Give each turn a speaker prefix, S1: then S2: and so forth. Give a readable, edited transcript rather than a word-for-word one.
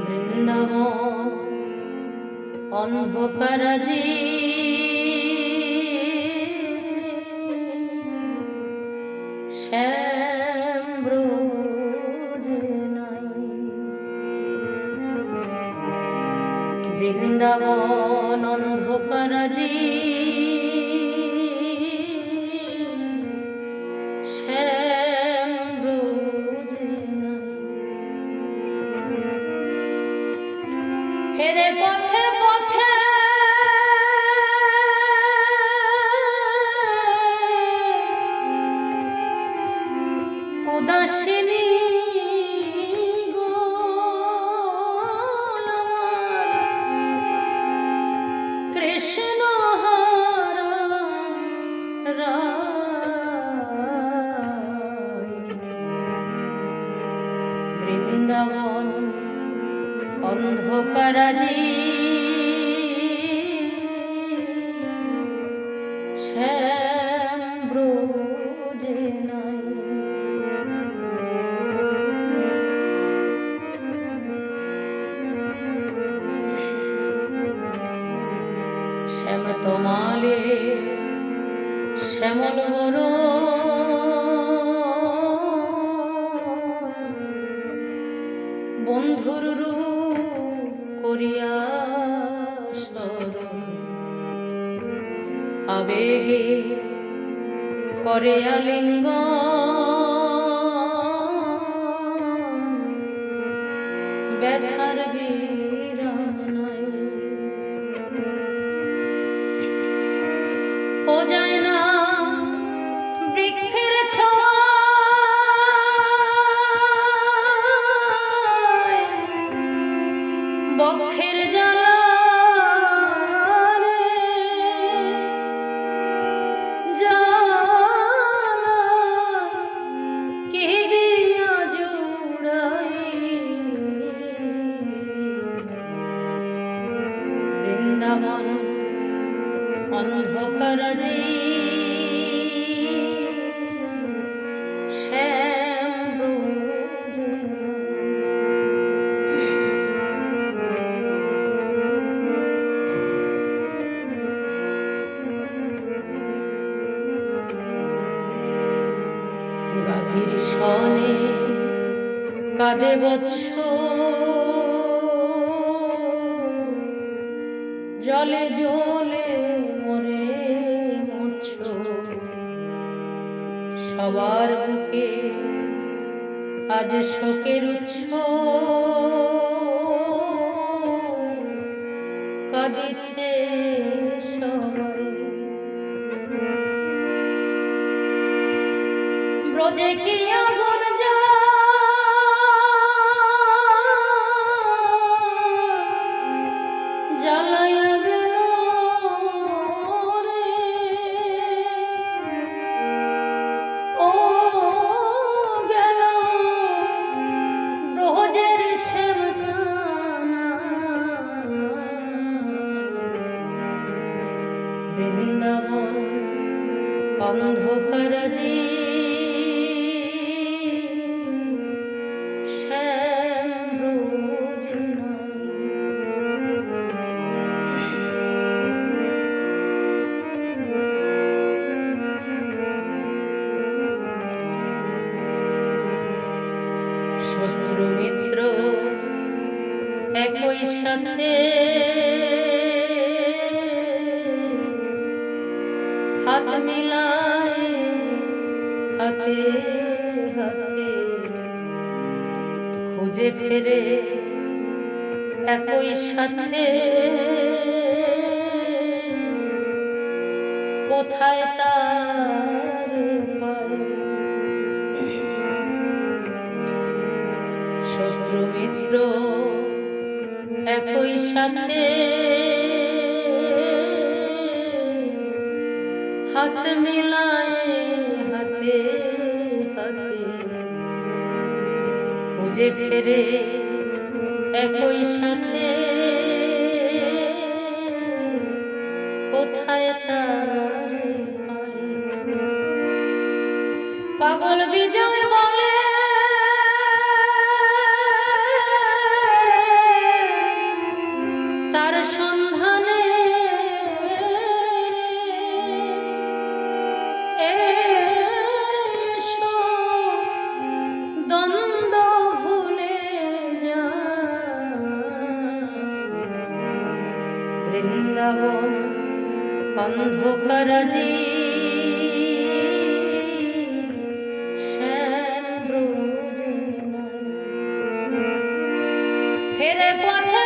S1: বৃন্দাবন অন্ধকারাজি শ্যামব্রজে নাই। বৃন্দাবন অন্ধকারাজি শ্যামব্রজে নাই। হেরে পথে পথে উদাসিনী গো কৃষ্ণ বৃন্দাবন অন্ধকারাজি শ্যামব্রজে নাই। শ্যাম তোমালে শ্যামল বড় বন্ধুর রূপ করিয়া স্মরণ আবেগে করে আলিঙ্গন ব্যথার বিরানায়। ও যায় না বৃক্ষের ছোঁয়ায় বক্ষের জ্বালা রে জ্বালা কি দিয়া জুড়াই। বৃন্দাবন অন্ধকারাজি শ্যামব্রজে গাভীর সনে কাঁদে বৎস জলে জলে মরে মৎস্য সবার বুকে আজ শোকের উৎস কাঁদিছে সবাই। ব্রজে কি আগুন জ্বালাইয়া গেল রে ও গেল ব্রজের শ্যামকানা। বৃন্দাবন অন্ধকারাজি শ্যামব্রজে নাই। শত্রু মিত্র একই সাথে হাত মিলায় হাতে হাতে খুঁজে ফেরে একই সাথে কোথায় তার পায়। শত্রু মিত্র একই সাথে হাত মিলায় হাতে হাতে খুঁজে ফেরে একই সাথে কোথায় তার পায়। পাগল বিজয় বলে বৃন্দাবন অন্ধকারাজি শ্যাম ব্রজ ফেরে পথে